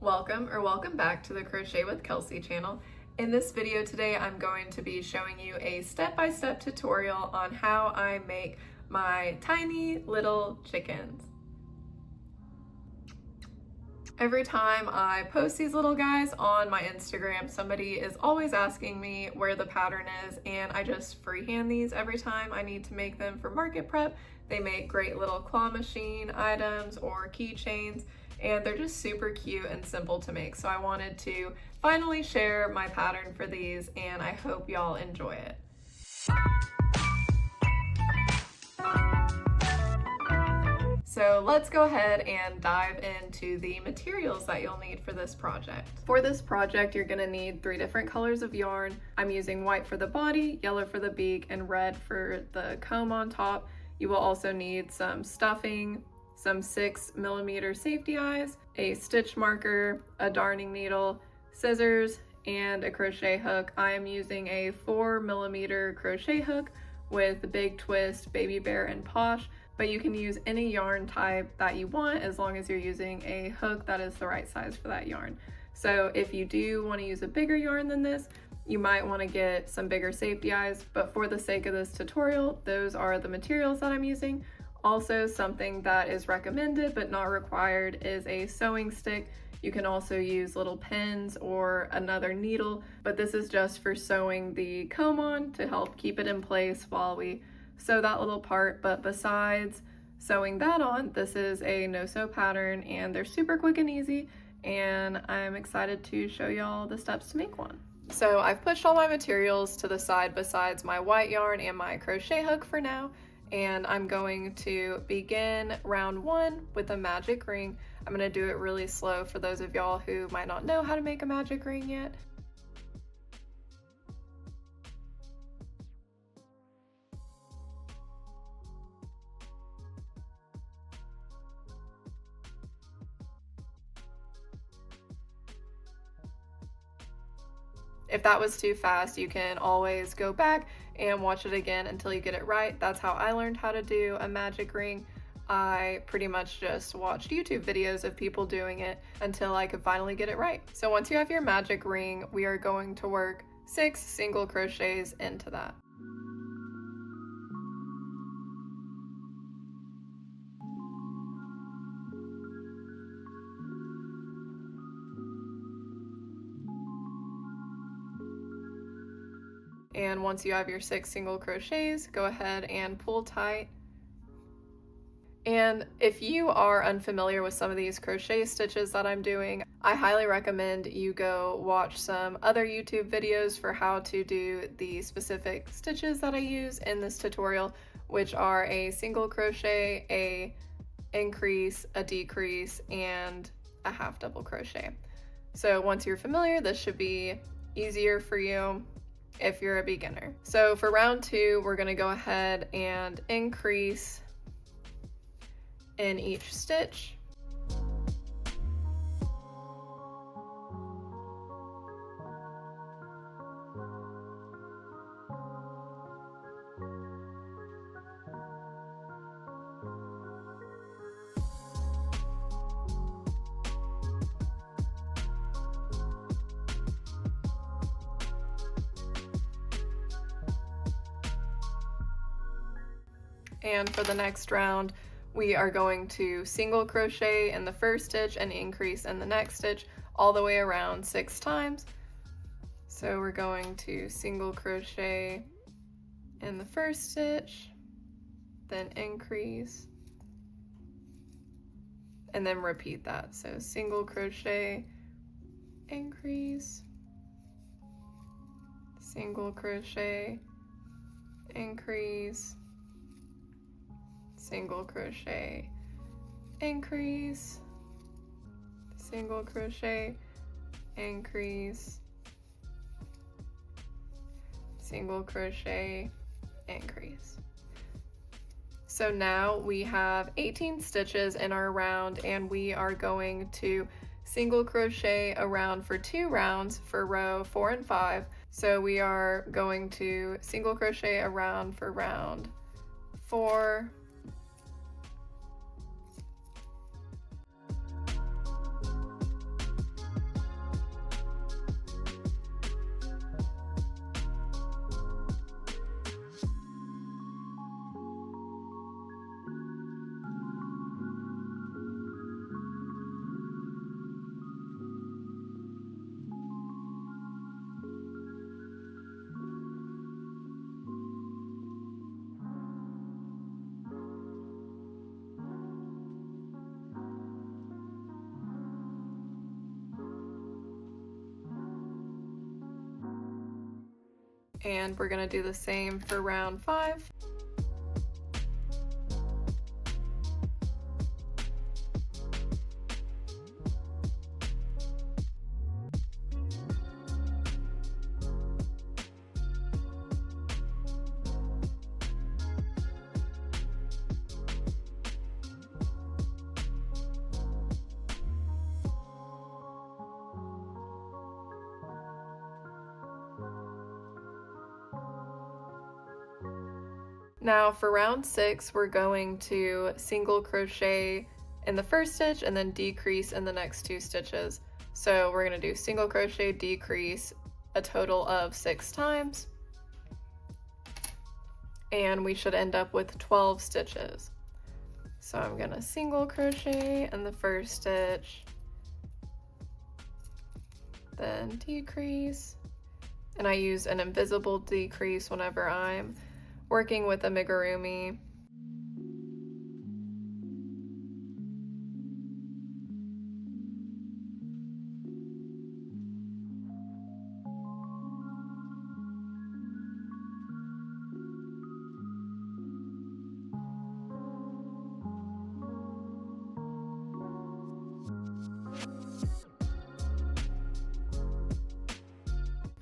Welcome back to the Crochet with Kelsey channel. In this video today, I'm going to be showing you a step-by-step tutorial on how I make my tiny little chickens. Every time I post these little guys on my Instagram, somebody is always asking me where the pattern is, and I just freehand these every time I need to make them for market prep. They make great little claw machine items or keychains, and they're just super cute and simple to make. So I wanted to finally share my pattern for these, and I hope y'all enjoy it. So let's go ahead and dive into the materials that you'll need for this project. For this project, you're gonna need 3 different colors of yarn. I'm using white for the body, yellow for the beak, and red for the comb on top. You will also need some stuffing, some 6mm safety eyes, a stitch marker, a darning needle, scissors, and a crochet hook. I am using a 4mm crochet hook with the Big Twist, Baby Bear, and Posh, but you can use any yarn type that you want as long as you're using a hook that is the right size for that yarn. So if you do want to use a bigger yarn than this, you might want to get some bigger safety eyes, but for the sake of this tutorial, those are the materials that I'm using. Also, something that is recommended but not required is a sewing stick. You can also use little pins or another needle, but this is just for sewing the comb on to help keep it in place while we sew that little part. But besides sewing that on, this is a no-sew pattern and they're super quick and easy, and I'm excited to show y'all the steps to make one. So I've pushed all my materials to the side besides my white yarn and my crochet hook for now, and I'm going to begin round 1 with a magic ring. I'm going to do it really slow for those of y'all who might not know how to make a magic ring yet. If that was too fast, you can always go back and watch it again until you get it right. That's how I learned how to do a magic ring. I pretty much just watched YouTube videos of people doing it until I could finally get it right. So once you have your magic ring, we are going to work 6 single crochets into that. And once you have your 6 single crochets, go ahead and pull tight. And if you are unfamiliar with some of these crochet stitches that I'm doing, I highly recommend you go watch some other YouTube videos for how to do the specific stitches that I use in this tutorial, which are a single crochet, a increase, a decrease, and a half double crochet. So once you're familiar, this should be easier for you if you're a beginner. So for round 2, we're going to go ahead and increase in each stitch. And for the next round, we are going to single crochet in the first stitch and increase in the next stitch all the way around 6 times. So we're going to single crochet in the first stitch, then increase, and then repeat that. So single crochet, increase, single crochet, increase, single crochet, increase, single crochet, increase, single crochet, increase. So now we have 18 stitches in our round, and we are going to single crochet around for 2 rounds for row 4 and 5. So we are going to single crochet around for round 4, And we're gonna do the same for round 5. Now for round 6, we're going to single crochet in the first stitch and then decrease in the next 2 stitches. So we're going to do single crochet, decrease a total of 6 times. And we should end up with 12 stitches. So I'm going to single crochet in the first stitch, then decrease. And I use an invisible decrease whenever I'm working with amigurumi.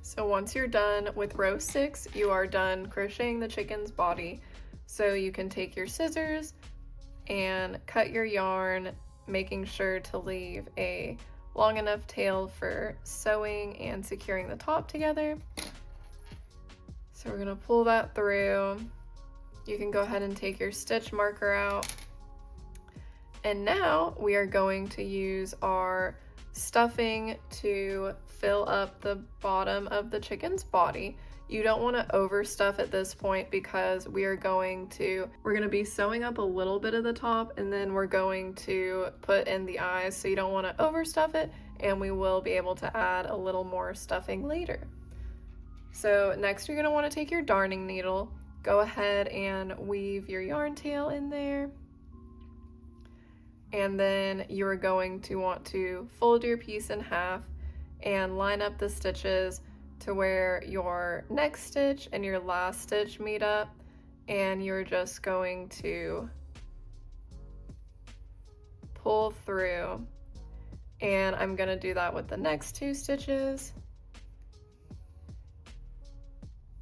So once you're done with row 6, you are done crocheting the chicken's body. So you can take your scissors and cut your yarn, making sure to leave a long enough tail for sewing and securing the top together. So we're gonna pull that through. You can go ahead and take your stitch marker out. And now we are going to use our stuffing to fill up the bottom of the chicken's body. You don't want to overstuff at this point because we're going to be sewing up a little bit of the top and then we're going to put in the eyes, so you don't want to overstuff it, and we will be able to add a little more stuffing later. So next you're going to want to take your darning needle, go ahead and weave your yarn tail in there, and then you're going to want to fold your piece in half and line up the stitches to where your next stitch and your last stitch meet up, and you're just going to pull through. And I'm going to do that with the next 2 stitches.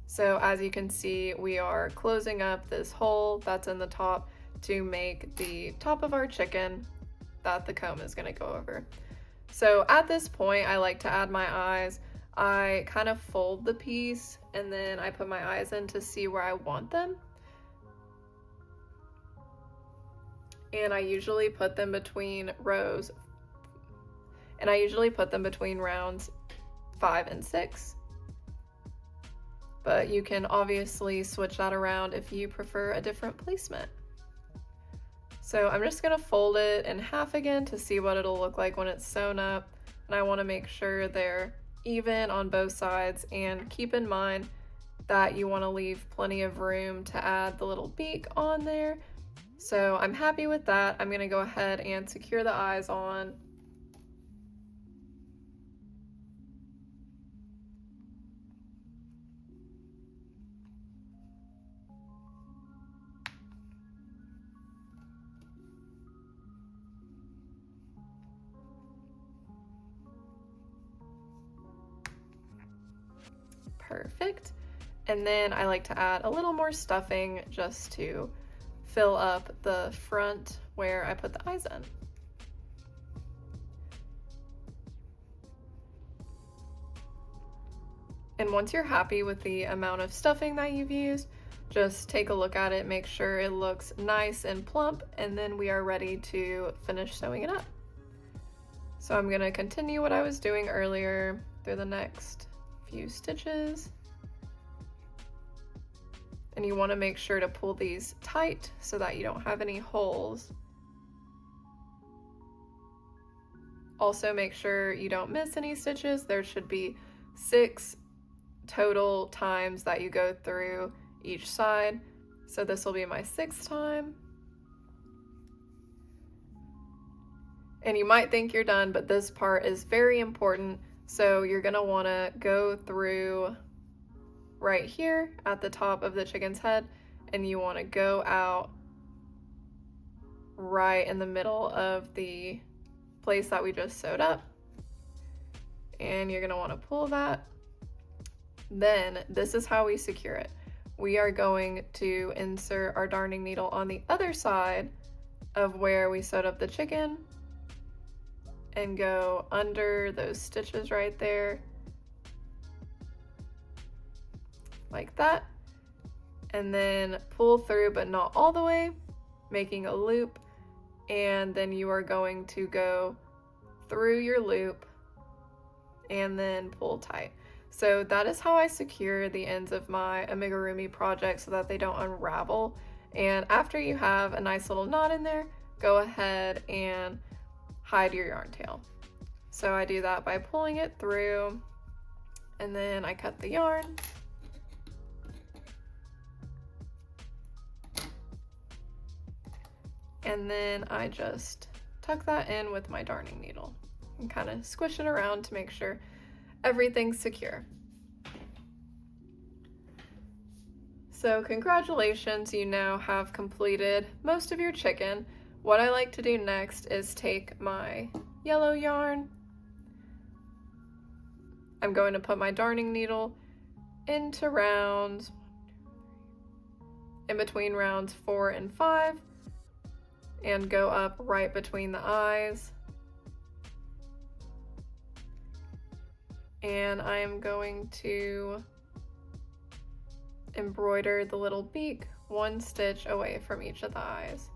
So as you can see, we are closing up this hole that's in the top to make the top of our chicken that the comb is going to go over. So at this point, I like to add my eyes. I kind of fold the piece and then I put my eyes in to see where I want them. And I usually put them between rows, and I usually put them between rounds 5 and 6. But you can obviously switch that around if you prefer a different placement. So I'm just gonna fold it in half again to see what it'll look like when it's sewn up. And I wanna make sure they're even on both sides, and keep in mind that you wanna leave plenty of room to add the little beak on there. So I'm happy with that. I'm gonna go ahead and secure the eyes on. Perfect. And then I like to add a little more stuffing just to fill up the front where I put the eyes in. And once you're happy with the amount of stuffing that you've used, just take a look at it, make sure it looks nice and plump, and then we are ready to finish sewing it up. So I'm going to continue what I was doing earlier through the next few stitches. And you want to make sure to pull these tight so that you don't have any holes. Also make sure you don't miss any stitches. There should be 6 total times that you go through each side. So this will be my 6th time. And you might think you're done, but this part is very important. So you're gonna wanna go through right here at the top of the chicken's head, and you want to go out right in the middle of the place that we just sewed up, and you're going to want to pull that. Then this is how we secure it. We are going to insert our darning needle on the other side of where we sewed up the chicken and go under those stitches right there, like that, and then pull through, but not all the way, making a loop, and then you are going to go through your loop and then pull tight. So that is how I secure the ends of my amigurumi project so that they don't unravel. And after you have a nice little knot in there, go ahead and hide your yarn tail. So I do that by pulling it through, and then I cut the yarn. And then I just tuck that in with my darning needle and kind of squish it around to make sure everything's secure. So congratulations, you now have completed most of your chicken. What I like to do next is take my yellow yarn. I'm going to put my darning needle into rounds, in between rounds 4 and 5, and go up right between the eyes. And I am going to embroider the little beak 1 stitch away from each of the eyes.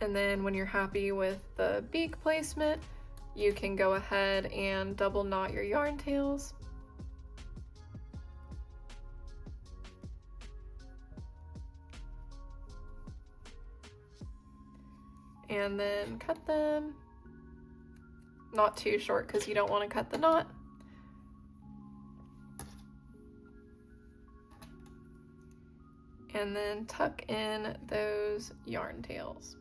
And then when you're happy with the beak placement, you can go ahead and double knot your yarn tails. And then cut them, not too short because you don't want to cut the knot. And then tuck in those yarn tails.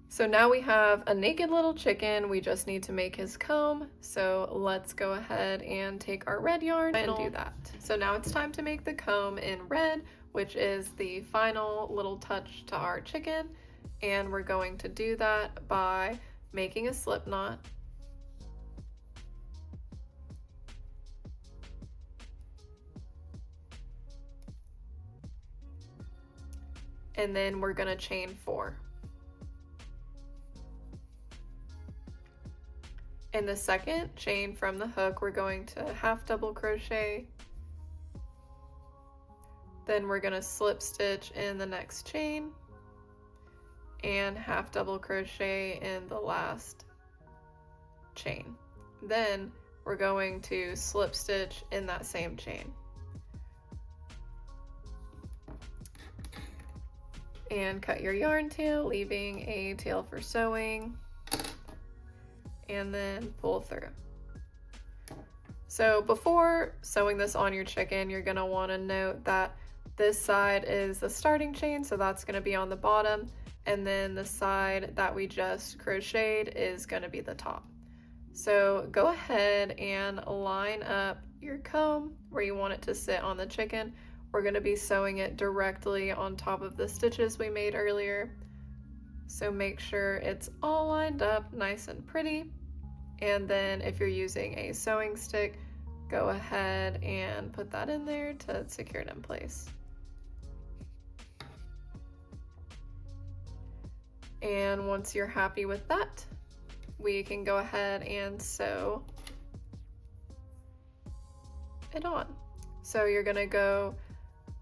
So now we have a naked little chicken. We just need to make his comb. So let's go ahead and take our red yarn and do that. So now it's time to make the comb in red, which is the final little touch to our chicken. And we're going to do that by making a slip knot. And then we're gonna chain 4. In the second chain from the hook, we're going to half double crochet. Then we're going to slip stitch in the next chain and half double crochet in the last chain. Then we're going to slip stitch in that same chain. And cut your yarn tail, leaving a tail for sewing. And then pull through. So before sewing this on your chicken, you're going to want to note that this side is the starting chain, so that's going to be on the bottom, and then the side that we just crocheted is going to be the top. So go ahead and line up your comb where you want it to sit on the chicken. We're going to be sewing it directly on top of the stitches we made earlier. So make sure it's all lined up nice and pretty. And then if you're using a sewing stick, go ahead and put that in there to secure it in place. And once you're happy with that, we can go ahead and sew it on. So you're gonna go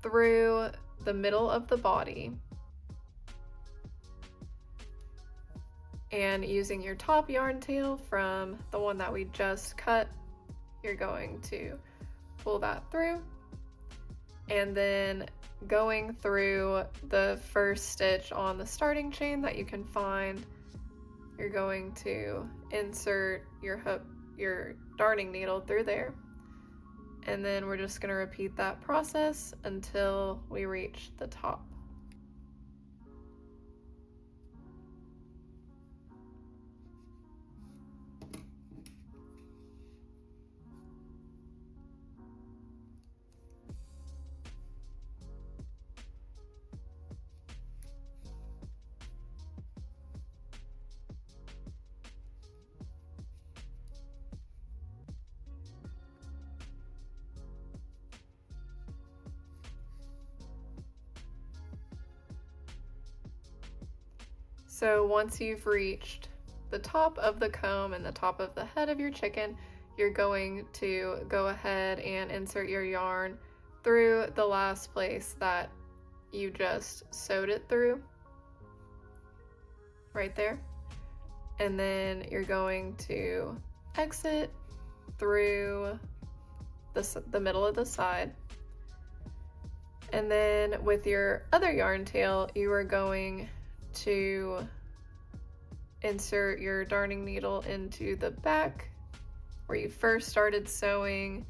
through the middle of the body, and using your top yarn tail from the one that we just cut, you're going to pull that through, and then going through the first stitch on the starting chain that you can find, you're going to insert your hook, your darning needle through there, and then we're just going to repeat that process until we reach the top. So once you've reached the top of the comb and the top of the head of your chicken, you're going to go ahead and insert your yarn through the last place that you just sewed it through, right there. And then you're going to exit through the middle of the side. And then with your other yarn tail, you are going to insert your darning needle into the back where you first started sewing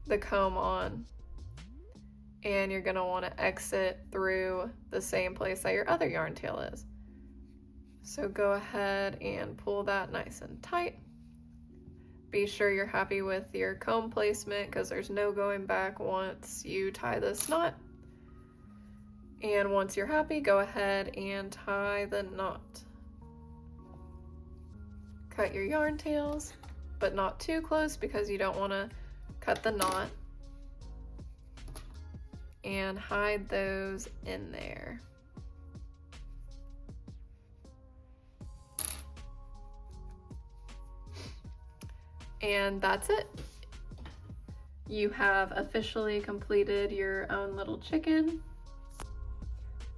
the comb on. And you're gonna wanna exit through the same place that your other yarn tail is. So go ahead and pull that nice and tight. Be sure you're happy with your comb placement because there's no going back once you tie this knot. And once you're happy, go ahead and tie the knot. Cut your yarn tails, but not too close because you don't want to cut the knot. And hide those in there. And that's it. You have officially completed your own little chicken.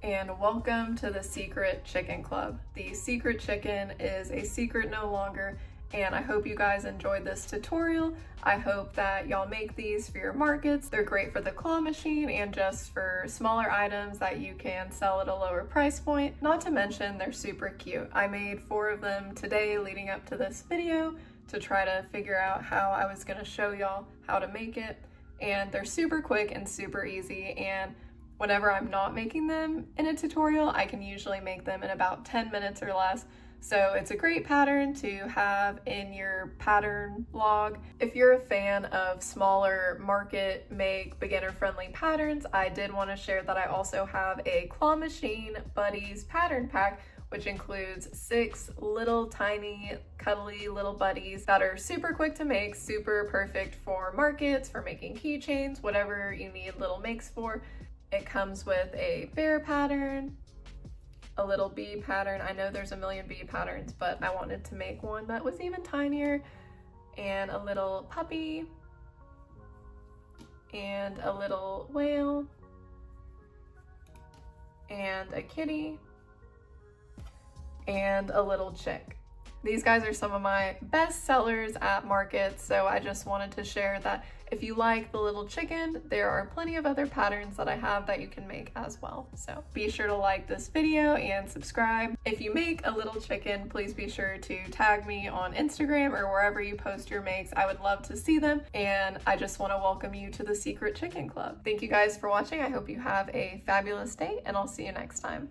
And welcome to the Secret Chicken Club. The Secret Chicken is a secret no longer, and I hope you guys enjoyed this tutorial. I hope that y'all make these for your markets. They're great for the claw machine and just for smaller items that you can sell at a lower price point. Not to mention, they're super cute. I made 4 of them today leading up to this video to try to figure out how I was gonna show y'all how to make it. And they're super quick and super easy, and whenever I'm not making them in a tutorial, I can usually make them in about 10 minutes or less. So it's a great pattern to have in your pattern log. If you're a fan of smaller market make beginner friendly patterns, I did want to share that I also have a Claw Machine Buddies pattern pack, which includes 6 little tiny cuddly little buddies that are super quick to make, super perfect for markets, for making keychains, whatever you need little makes for. It comes with a bear pattern, a little bee pattern. I know there's a million bee patterns, but I wanted to make one that was even tinier, and a little puppy, and a little whale, and a kitty, and a little chick. These guys are some of my best sellers at markets, so I just wanted to share that if you like the little chicken, there are plenty of other patterns that I have that you can make as well. So be sure to like this video and subscribe. If you make a little chicken, please be sure to tag me on Instagram or wherever you post your makes. I would love to see them, and I just want to welcome you to the Secret Chicken Club. Thank you guys for watching. I hope you have a fabulous day, and I'll see you next time.